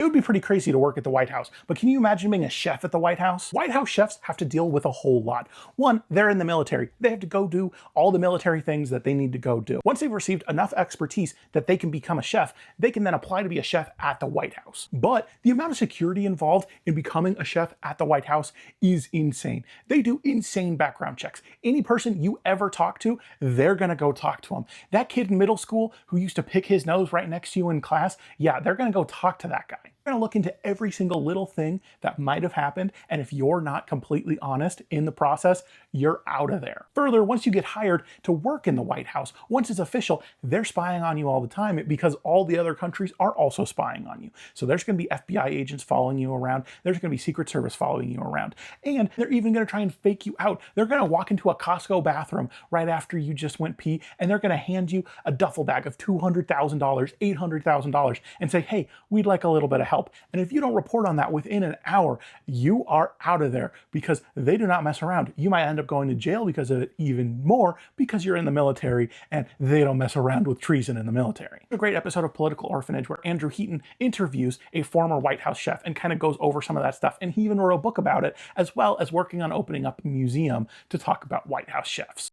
It would be pretty crazy to work at the White House, but can you imagine being a chef at the White House? White House chefs have to deal with a whole lot. One, they're in the military. They have to go do all the military things that they need to go do. Once they've received enough expertise that they can become a chef, they can then apply to be a chef at the White House. But the amount of security involved in becoming a chef at the White House is insane. They do insane background checks. Any person you ever talk to, they're gonna go talk to them. That kid in middle school who used to pick his nose right next to you in class, yeah, they're gonna go talk to that guy. They're gonna look into every single little thing that might have happened, and if you're not completely honest in the process, you're out of there. Further, once you get hired to work in the White House, once it's official, they're spying on you all the time because all the other countries are also spying on you. So there's gonna be FBI agents following you around, there's gonna be Secret Service following you around, and they're even gonna try and fake you out. They're gonna walk into a Costco bathroom right after you just went pee, and they're gonna hand you a duffel bag of $200,000, $800,000, and say, hey, we'd like a little bit of help. And if you don't report on that within an hour, you are out of there because they do not mess around. You might end up going to jail because of it, even more because you're in the military and they don't mess around with treason in the military. A great episode of Political Orphanage where Andrew Heaton interviews a former White House chef and kind of goes over some of that stuff. And he even wrote a book about it, as well as working on opening up a museum to talk about White House chefs.